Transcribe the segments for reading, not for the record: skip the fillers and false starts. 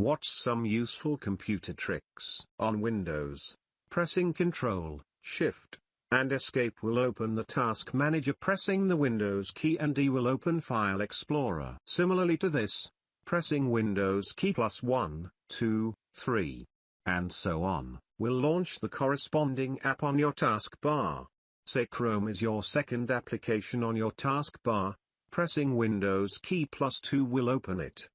Watch some useful computer tricks. On Windows, pressing Ctrl, Shift, and Escape will open the Task Manager. Pressing the Windows key and D will open File Explorer. Similarly to this, pressing Windows key plus 1, 2, 3, and so on, will launch the corresponding app on your taskbar. Say Chrome is your second application on your taskbar, pressing Windows key plus 2 will open it.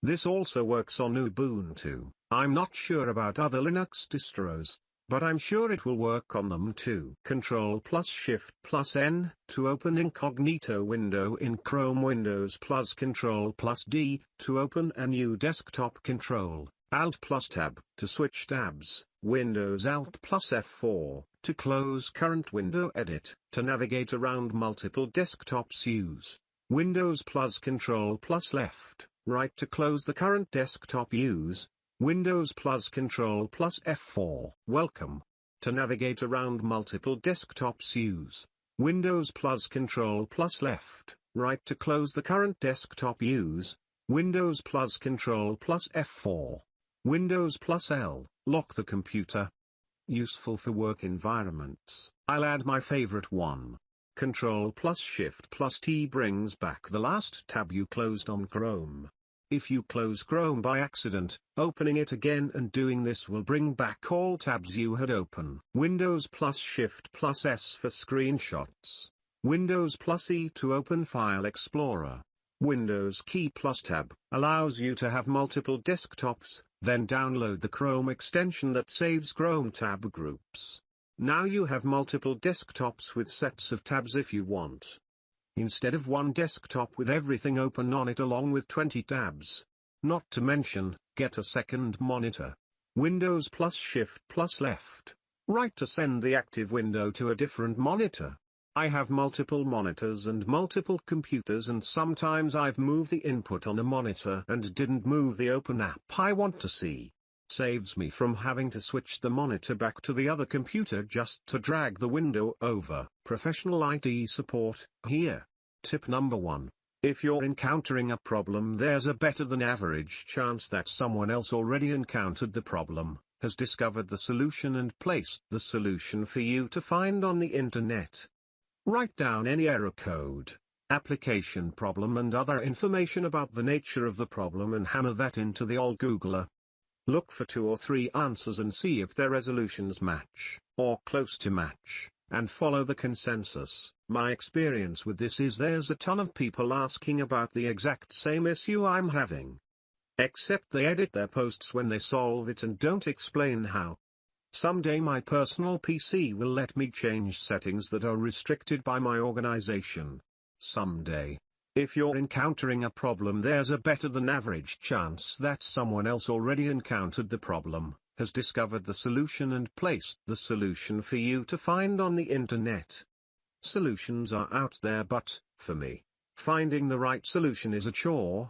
This also works on Ubuntu. I'm not sure about other Linux distros, but I'm sure it will work on them too. Ctrl plus Shift plus N to open incognito window in Chrome. Windows plus Ctrl plus D to open a new desktop. Ctrl, Alt plus Tab to switch tabs. Windows Alt plus F4 to close current window. Edit to navigate around multiple desktops. Use Windows plus Ctrl plus Left, Right to close the current desktop. Use Windows plus Ctrl plus F4. Welcome. To navigate around multiple desktops. Use Windows plus Ctrl plus Left, Right to close the current desktop. Use Windows plus Ctrl plus F4. Windows plus L, lock the computer. Useful for work environments. I'll add my favorite one. Ctrl plus Shift plus T brings back the last tab you closed on Chrome. If you close Chrome by accident, opening it again and doing this will bring back all tabs you had open. Windows plus Shift plus S for screenshots. Windows plus E to open File Explorer. Windows key plus Tab allows you to have multiple desktops, then download the Chrome extension that saves Chrome tab groups. Now you have multiple desktops with sets of tabs if you want. Instead of one desktop with everything open on it along with 20 tabs. Not to mention, get a second monitor. Windows plus Shift plus Left, Right to send the active window to a different monitor. I have multiple monitors and multiple computers, and sometimes I've moved the input on a monitor and didn't move the open app I want to see. Saves me from having to switch the monitor back to the other computer just to drag the window over. Professional IT support here. Tip number 1. If you're encountering a problem, there's a better than average chance that someone else already encountered the problem, has discovered the solution and placed the solution for you to find on the internet. Write down any error code, application problem and other information about the nature of the problem and hammer that into the old Googler. Look for 2 or 3 answers and see if their resolutions match, or close to match, and follow the consensus. My experience with this is there's a ton of people asking about the exact same issue I'm having. Except they edit their posts when they solve it and don't explain how. Someday my personal PC will let me change settings that are restricted by my organization. Someday. If you're encountering a problem, there's a better than average chance that someone else already encountered the problem, has discovered the solution and placed the solution for you to find on the internet. Solutions are out there, but, for me, finding the right solution is a chore.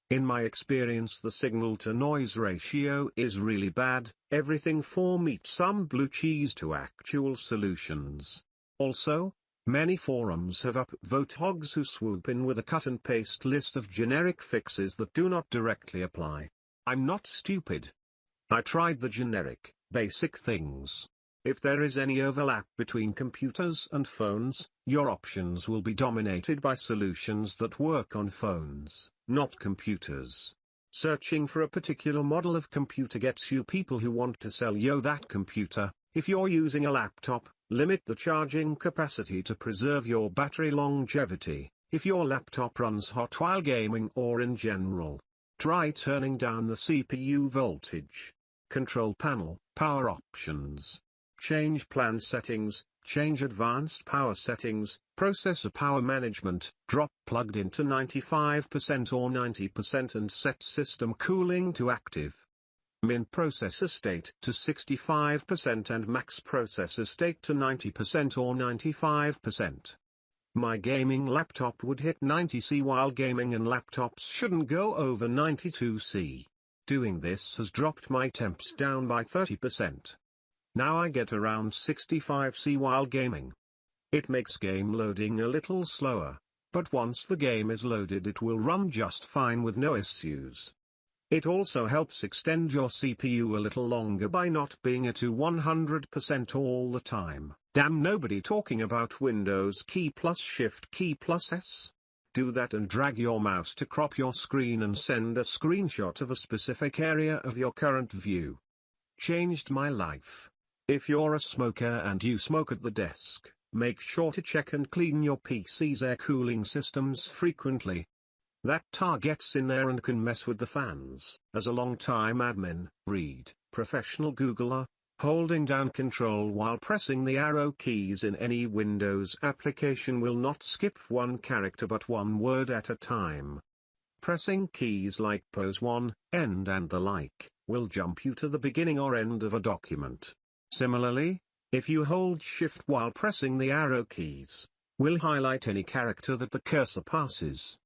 In my experience, the signal-to-noise ratio is really bad, everything from meat some blue cheese to actual solutions. Also, many forums have upvote hogs who swoop in with a cut-and-paste list of generic fixes that do not directly apply. I'm not stupid. I tried the generic, basic things. If there is any overlap between computers and phones, your options will be dominated by solutions that work on phones, not computers. Searching for a particular model of computer gets you people who want to sell you that computer. If you're using a laptop, limit the charging capacity to preserve your battery longevity. If your laptop runs hot while gaming or in general, try turning down the CPU voltage. Control panel, power options. Change plan settings, change advanced power settings, processor power management, drop plugged into 95% or 90% and set system cooling to active. Min processor state to 65% and max processor state to 90% or 95%. My gaming laptop would hit 90°C while gaming, and laptops shouldn't go over 92°C. Doing this has dropped my temps down by 30%. Now I get around 65°C while gaming. It makes game loading a little slower, but once the game is loaded it will run just fine with no issues. It also helps extend your CPU a little longer by not being at to 100% all the time. Damn, nobody talking about Windows key plus Shift key plus S. Do that and drag your mouse to crop your screen and send a screenshot of a specific area of your current view. Changed my life. If you're a smoker and you smoke at the desk, make sure to check and clean your PC's air cooling systems frequently. That tar gets in there and can mess with the fans. As a long-time admin, read, professional Googler, holding down Control while pressing the arrow keys in any Windows application will not skip one character but one word at a time. Pressing keys like pause 1, end and the like, will jump you to the beginning or end of a document. Similarly, if you hold Shift while pressing the arrow keys, will highlight any character that the cursor passes.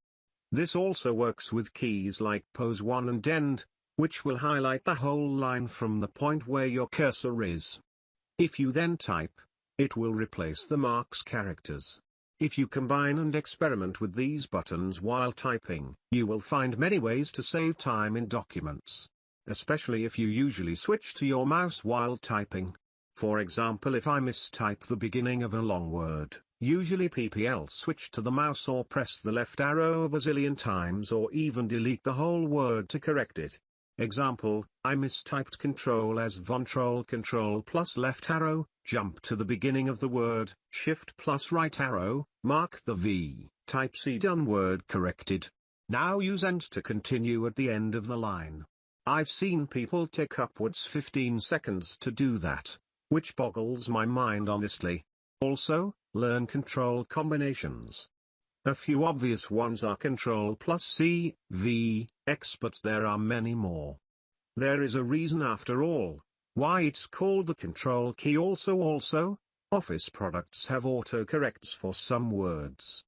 This also works with keys like pause 1 and end, which will highlight the whole line from the point where your cursor is. If you then type, it will replace the marks characters. If you combine and experiment with these buttons while typing, you will find many ways to save time in documents. Especially if you usually switch to your mouse while typing. For example, if I mistype the beginning of a long word, usually PPL switch to the mouse or press the left arrow a bazillion times or even delete the whole word to correct it. Example, I mistyped control as control plus left arrow, jump to the beginning of the word, shift plus right arrow, mark the V, type C done word corrected. Now use end to continue at the end of the line. I've seen people take upwards 15 seconds to do that, which boggles my mind honestly. Also, learn control combinations. A few obvious ones are Control plus C, V, X, but there are many more. There is a reason after all, why it's called the control key. Also, Office products have autocorrects for some words.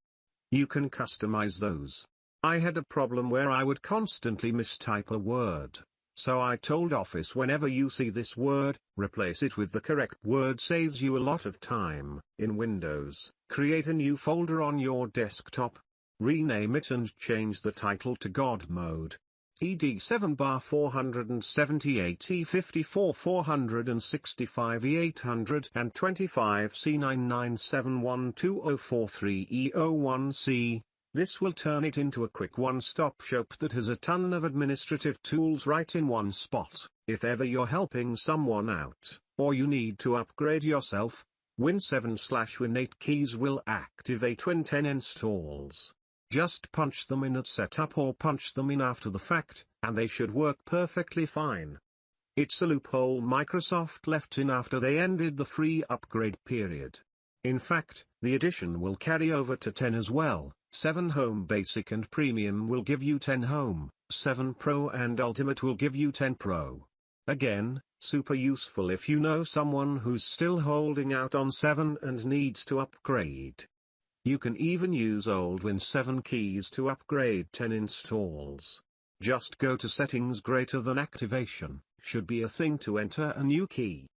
You can customize those. I had a problem where I would constantly mistype a word, so I told Office whenever you see this word, replace it with the correct word. Saves you a lot of time. In Windows, create a new folder on your desktop. Rename it and change the title to God Mode. ED7-478 E54 465 E825 C9971204 E01C. This will turn it into a quick one-stop shop that has a ton of administrative tools right in one spot. If ever you're helping someone out, or you need to upgrade yourself, Win7/Win8 keys will activate when 10 installs. Just punch them in at setup or punch them in after the fact, and they should work perfectly fine. It's a loophole Microsoft left in after they ended the free upgrade period. In fact, the edition will carry over to 10 as well. 7 Home Basic and Premium will give you 10 Home, 7 Pro and Ultimate will give you 10 Pro. Again, super useful if you know someone who's still holding out on 7 and needs to upgrade. You can even use old Win7 keys to upgrade 10 installs. Just go to Settings greater than Activation, should be a thing to enter a new key.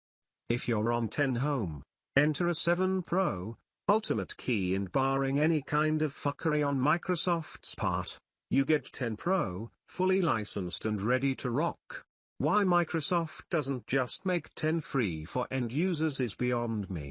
If you're on 10 Home, enter a 7 Pro, Ultimate key, and barring any kind of fuckery on Microsoft's part, you get 10 Pro, fully licensed and ready to rock. Why Microsoft doesn't just make 10 free for end users is beyond me.